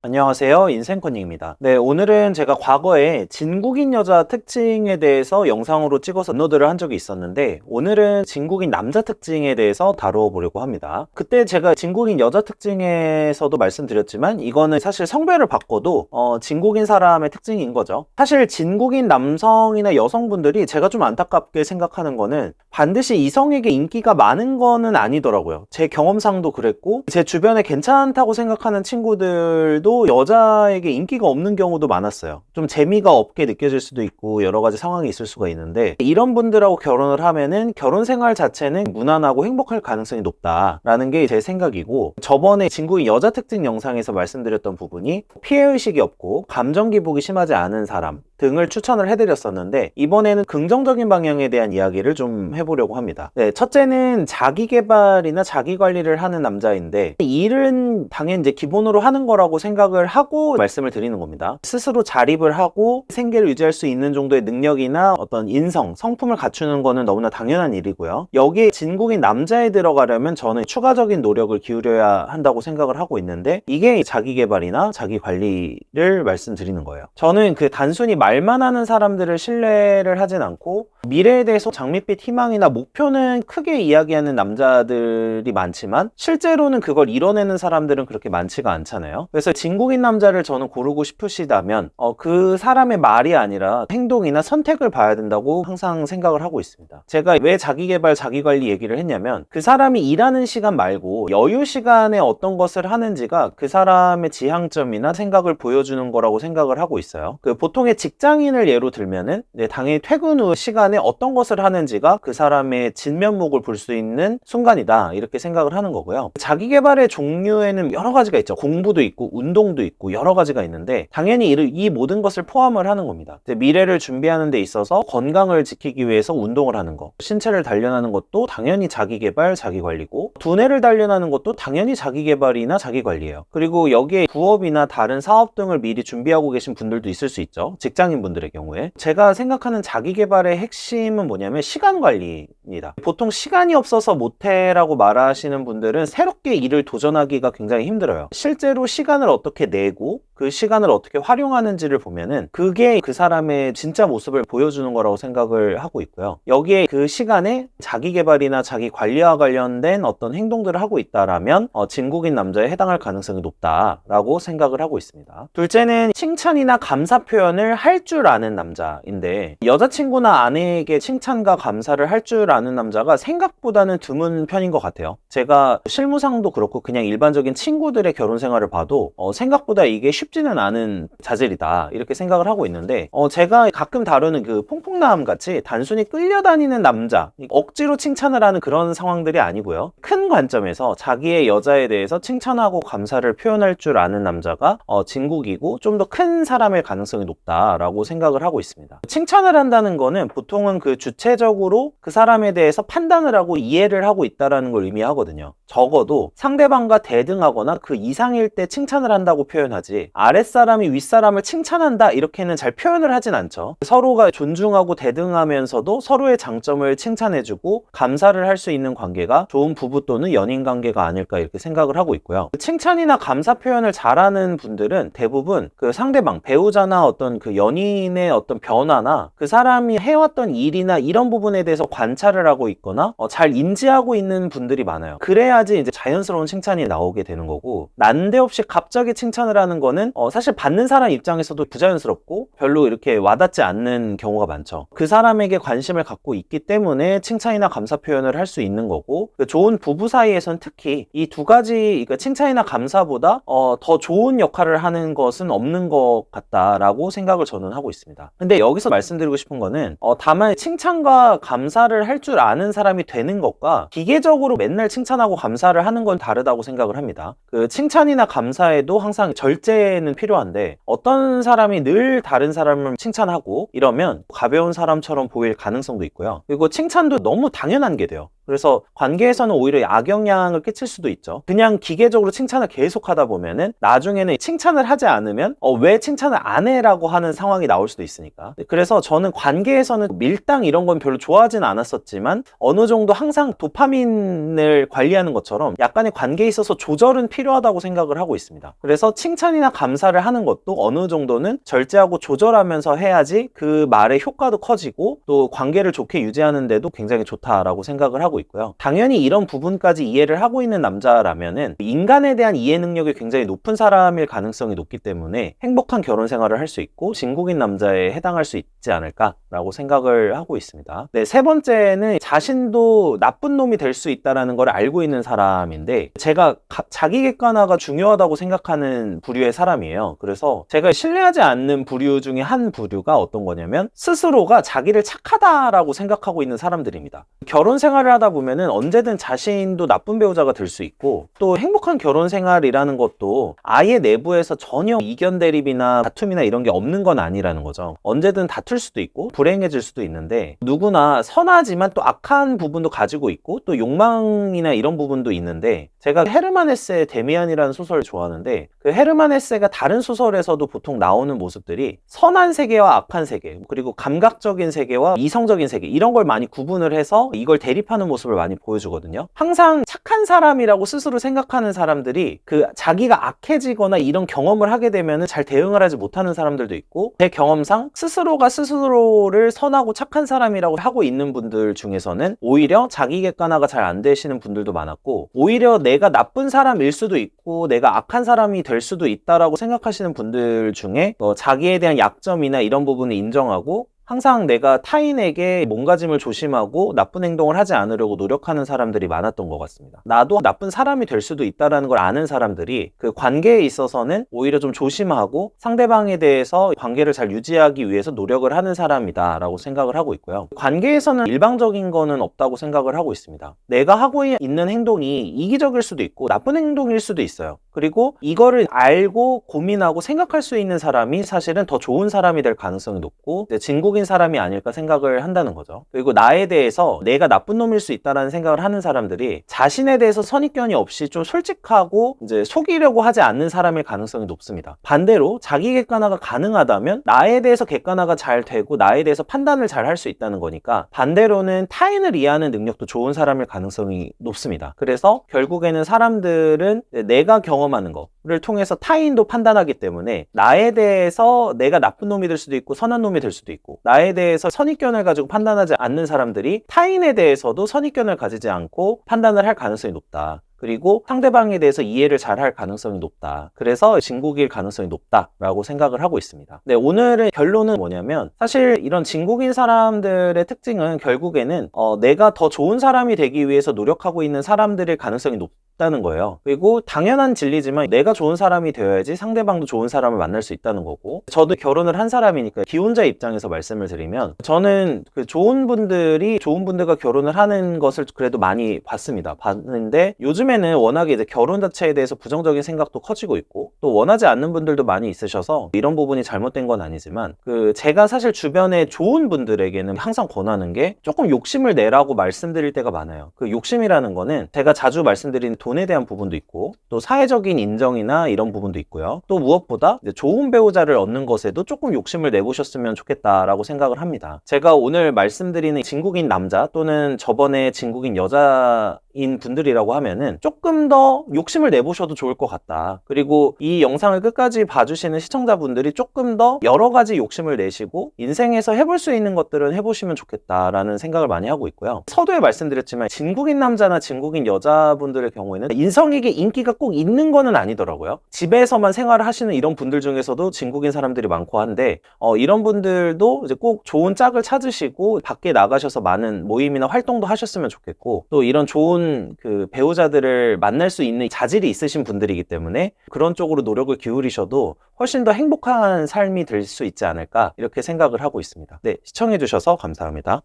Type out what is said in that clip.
안녕하세요. 인생코닝입니다. 네, 오늘은 제가 과거에 진국인 여자 특징에 대해서 영상으로 찍어서 업로드를 한 적이 있었는데, 오늘은 진국인 남자 특징에 대해서 다뤄보려고 합니다. 그때 제가 진국인 여자 특징에서도 말씀드렸지만, 이거는 사실 성별을 바꿔도 진국인 사람의 특징인 거죠. 사실 진국인 남성이나 여성분들이 제가 좀 안타깝게 생각하는 거는 반드시 이성에게 인기가 많은 거는 아니더라고요. 제 경험상도 그랬고, 제 주변에 괜찮다고 생각하는 친구들도 여자에게 인기가 없는 경우도 많았어요. 좀 재미가 없게 느껴질 수도 있고 여러 가지 상황이 있을 수가 있는데, 이런 분들하고 결혼을 하면은 결혼 생활 자체는 무난하고 행복할 가능성이 높다라는 게 제 생각이고, 저번에 진국인 여자 특징 영상에서 말씀드렸던 부분이 피해의식이 없고 감정 기복이 심하지 않은 사람 등을 추천을 해드렸었는데, 이번에는 긍정적인 방향에 대한 이야기를 좀 해보려고 합니다. 네, 첫째는 자기개발이나 자기관리를 하는 남자인데, 이 일은 당연히 이제 기본으로 하는 거라고 생각을 하고 말씀을 드리는 겁니다. 스스로 자립을 하고 생계를 유지할 수 있는 정도의 능력이나 어떤 인성, 성품을 갖추는 거는 너무나 당연한 일이고요. 여기에 진국인 남자에 들어가려면 저는 추가적인 노력을 기울여야 한다고 생각을 하고 있는데, 이게 자기개발이나 자기관리를 말씀드리는 거예요. 저는 단순히 말만 하는 사람들을 신뢰를 하진 않고, 미래에 대해서 장밋빛 희망이나 목표는 크게 이야기하는 남자들이 많지만 실제로는 그걸 이뤄내는 사람들은 그렇게 많지가 않잖아요. 그래서 진국인 남자를 저는 고르고 싶으시다면 그 사람의 말이 아니라 행동이나 선택을 봐야 된다고 항상 생각을 하고 있습니다. 제가 왜 자기개발, 자기관리 얘기를 했냐면, 그 사람이 일하는 시간 말고 여유 시간에 어떤 것을 하는지가 그 사람의 지향점이나 생각을 보여주는 거라고 생각을 하고 있어요. 보통의 직장인을 예로 들면은 당연히 퇴근 후 시간에 어떤 것을 하는지가 그 사람의 진면목을 볼 수 있는 순간이다, 이렇게 생각을 하는 거고요. 자기개발의 종류에는 여러 가지가 있죠. 공부도 있고 운동도 있고 여러 가지가 있는데, 당연히 이 모든 것을 포함을 하는 겁니다. 미래를 준비하는 데 있어서 건강을 지키기 위해서 운동을 하는 거, 신체를 단련하는 것도 당연히 자기개발, 자기관리고, 두뇌를 단련하는 것도 당연히 자기개발이나 자기관리예요. 그리고 여기에 부업이나 다른 사업 등을 미리 준비하고 계신 분들도 있을 수 있죠. 직장인 분들의 경우에. 제가 생각하는 자기개발의 핵심은 뭐냐면 시간 관리입니다. 보통 시간이 없어서 못해라고 말하시는 분들은 새롭게 일을 도전하기가 굉장히 힘들어요. 실제로 시간을 어떻게 내고 그 시간을 어떻게 활용하는지를 보면은 그게 그 사람의 진짜 모습을 보여주는 거라고 생각을 하고 있고요. 여기에 그 시간에 자기개발이나 자기관리와 관련된 어떤 행동들을 하고 있다라면 진국인 남자에 해당할 가능성이 높다라고 생각을 하고 있습니다. 둘째는 칭찬이나 감사 표현을 할 줄 아는 남자인데, 여자친구나 아내에게 칭찬과 감사를 할 줄 아는 남자가 생각보다는 드문 편인 것 같아요. 제가 실무상도 그렇고 그냥 일반적인 친구들의 결혼 생활을 봐도 생각보다 이게 쉽지는 않은 자질이다, 이렇게 생각을 하고 있는데, 제가 가끔 다루는 퐁퐁남 같이 단순히 끌려다니는 남자, 억지로 칭찬을 하는 그런 상황들이 아니고요. 큰 관점에서 자기의 여자에 대해서 칭찬하고 감사를 표현할 줄 아는 남자가 진국이고 좀 더 큰 사람일 가능성이 높다라고 생각을 하고 있습니다. 칭찬을 한다는 거는 보통은 주체적으로 그 사람에 대해서 판단을 하고 이해를 하고 있다라는 걸 의미하거든요. 적어도 상대방과 대등하거나 그 이상일 때 칭찬을 한다고 표현하지, 아랫사람이 윗사람을 칭찬한다 이렇게는 잘 표현을 하진 않죠. 서로가 존중하고 대등하면서도 서로의 장점을 칭찬해주고 감사를 할 수 있는 관계가 좋은 부부 또는 연인 관계가 아닐까, 이렇게 생각을 하고 있고요. 칭찬이나 감사 표현을 잘하는 분들은 대부분 상대방, 배우자나 어떤 연인의 어떤 변화나 그 사람이 해왔던 일이나 이런 부분에 대해서 관찰을 하고 있거나 잘 인지하고 있는 분들이 많아요. 그래야지 이제 자연스러운 칭찬이 나오게 되는 거고, 난데없이 갑자기 칭찬을 하는 거는 사실 받는 사람 입장에서도 부자연스럽고 별로 이렇게 와닿지 않는 경우가 많죠. 그 사람에게 관심을 갖고 있기 때문에 칭찬이나 감사 표현을 할 수 있는 거고, 좋은 부부 사이에선 특히 이 두 가지, 칭찬이나 감사보다 더 좋은 역할을 하는 것은 없는 것 같다라고 생각을 저는 하고 있습니다. 근데 여기서 말씀드리고 싶은 거는 다만 칭찬과 감사를 할 줄 아는 사람이 되는 것과 기계적으로 맨날 칭찬하고 감사를 하는 건 다르다고 생각을 합니다. 칭찬이나 감사에도 항상 절제는 필요한데, 어떤 사람이 늘 다른 사람을 칭찬하고 이러면 가벼운 사람처럼 보일 가능성도 있고요. 그리고 칭찬도 너무 당연한 게 돼요. 그래서 관계에서는 오히려 악영향을 끼칠 수도 있죠. 그냥 기계적으로 칭찬을 계속 하다 보면은 나중에는 칭찬을 하지 않으면 왜 칭찬을 안 해라고 하는 상황이 나올 수도 있으니까. 그래서 저는 관계에서는 밀당 이런 건 별로 좋아하진 않았었지만 어느 정도 항상 도파민을 관리하는 것처럼 약간의 관계에 있어서 조절은 필요하다고 생각을 하고 있습니다. 그래서 칭찬이나 감사를 하는 것도 어느 정도는 절제하고 조절하면서 해야지 그 말의 효과도 커지고 또 관계를 좋게 유지하는 데도 굉장히 좋다라고 생각을 하고 있고요. 당연히 이런 부분까지 이해를 하고 있는 남자라면은 인간에 대한 이해 능력이 굉장히 높은 사람일 가능성이 높기 때문에 행복한 결혼 생활을 할 수 있고 진국인 남자에 해당할 수 있지 않을까라고 생각을 하고 있습니다. 네, 세 번째는 자신도 나쁜 놈이 될 수 있다는 걸 알고 있는 사람인데 제가 자기 객관화가 중요하다고 생각하는 부류의 사람이에요. 그래서 제가 신뢰하지 않는 부류 중에 한 부류가 어떤 거냐면 스스로가 자기를 착하다라고 생각하고 있는 사람들입니다. 결혼 생활을 하다 보면은 언제든 자신도 나쁜 배우자가 될 수 있고 또 행복한 결혼 생활이라는 것도 아예 내부에서 전혀 이견 대립이나 다툼이나 이런 게 없는 건 아니라는 거죠. 언제든 다툴 수도 있고 불행해질 수도 있는데 누구나 선하지만 또 악한 부분도 가지고 있고 또 욕망이나 이런 부분도 있는데 제가 헤르만 헤세의 데미안이라는 소설을 좋아하는데 그 헤르만 헤세가 다른 소설에서도 보통 나오는 모습들이 선한 세계와 악한 세계 그리고 감각적인 세계와 이성적인 세계 이런 걸 많이 구분을 해서 이걸 대립하는 모습을 많이 보여주거든요. 항상 착한 사람이라고 스스로 생각하는 사람들이 그 자기가 악해지거나 이런 경험을 하게 되면 잘 대응을 하지 못하는 사람들도 있고 제 경험상 스스로가 스스로를 선하고 착한 사람이라고 하고 있는 분들 중에서는 오히려 자기 객관화가 잘 안 되시는 분들도 많았고 오히려 내가 나쁜 사람일 수도 있고 내가 악한 사람이 될 수도 있다라고 생각하시는 분들 중에 자기에 대한 약점이나 이런 부분을 인정하고 항상 내가 타인에게 몸가짐을 조심하고 나쁜 행동을 하지 않으려고 노력하는 사람들이 많았던 것 같습니다. 나도 나쁜 사람이 될 수도 있다는 걸 아는 사람들이 그 관계에 있어서는 오히려 좀 조심하고 상대방에 대해서 관계를 잘 유지하기 위해서 노력을 하는 사람이다 라고 생각을 하고 있고요. 관계에서는 일방적인 거는 없다고 생각을 하고 있습니다. 내가 하고 있는 행동이 이기적일 수도 있고 나쁜 행동일 수도 있어요. 그리고 이거를 알고 고민하고 생각할 수 있는 사람이 사실은 더 좋은 사람이 될 가능성이 높고 진국인 사람이 아닐까 생각을 한다는 거죠. 그리고 나에 대해서 내가 나쁜 놈일 수 있다는 생각을 하는 사람들이 자신에 대해서 선입견이 없이 좀 솔직하고 이제 속이려고 하지 않는 사람일 가능성이 높습니다. 반대로 자기 객관화가 가능하다면 나에 대해서 객관화가 잘 되고 나에 대해서 판단을 잘 할 수 있다는 거니까 반대로는 타인을 이해하는 능력도 좋은 사람일 가능성이 높습니다. 그래서 결국에는 사람들은 내가 경험하는 거를 통해서 타인도 판단하기 때문에 나에 대해서 내가 나쁜 놈이 될 수도 있고 선한 놈이 될 수도 있고 나에 대해서 선입견을 가지고 판단하지 않는 사람들이 타인에 대해서도 선입견을 가지지 않고 판단을 할 가능성이 높다. 그리고 상대방에 대해서 이해를 잘 할 가능성이 높다. 그래서 진국일 가능성이 높다라고 생각을 하고 있습니다. 네, 오늘의 결론은 뭐냐면 사실 이런 진국인 사람들의 특징은 결국에는 내가 더 좋은 사람이 되기 위해서 노력하고 있는 사람들의 가능성이 높다는 거예요. 그리고 당연한 진리지만 내가 좋은 사람이 되어야지 상대방도 좋은 사람을 만날 수 있다는 거고 저도 결혼을 한 사람이니까 기혼자 입장에서 말씀을 드리면 저는 그 좋은 분들과 결혼을 하는 것을 그래도 많이 봤는데 요즘에는 워낙에 이제 결혼 자체에 대해서 부정적인 생각도 커지고 있고 또 원하지 않는 분들도 많이 있으셔서 이런 부분이 잘못된 건 아니지만 제가 사실 주변에 좋은 분들에게는 항상 권하는 게 조금 욕심을 내라고 말씀드릴 때가 많아요. 그 욕심이라는 거는 제가 자주 말씀드리는 돈에 대한 부분도 있고 또 사회적인 인정이나 이런 부분도 있고요. 또 무엇보다 이제 좋은 배우자를 얻는 것에도 조금 욕심을 내보셨으면 좋겠다라고 생각을 합니다. 제가 오늘 말씀드리는 진국인 남자 또는 저번에 진국인 여자인 분들이라고 하면은 조금 더 욕심을 내보셔도 좋을 것 같다. 그리고 이 영상을 끝까지 봐주시는 시청자분들이 조금 더 여러 가지 욕심을 내시고 인생에서 해볼 수 있는 것들은 해보시면 좋겠다라는 생각을 많이 하고 있고요. 서두에 말씀드렸지만 진국인 남자나 진국인 여자분들의 경우에는 인성에게 인기가 꼭 있는 거는 아니더라고요. 집에서만 생활을 하시는 이런 분들 중에서도 진국인 사람들이 많고 한데 이런 분들도 이제 꼭 좋은 짝을 찾으시고 밖에 나가셔서 많은 모임이나 활동도 하셨으면 좋겠고 또 이런 좋은 그 배우자들을 만날 수 있는 자질이 있으신 분들이기 때문에 그런 쪽으로 노력을 기울이셔도 훨씬 더 행복한 삶이 될 수 있지 않을까 이렇게 생각을 하고 있습니다. 네, 시청해주셔서 감사합니다.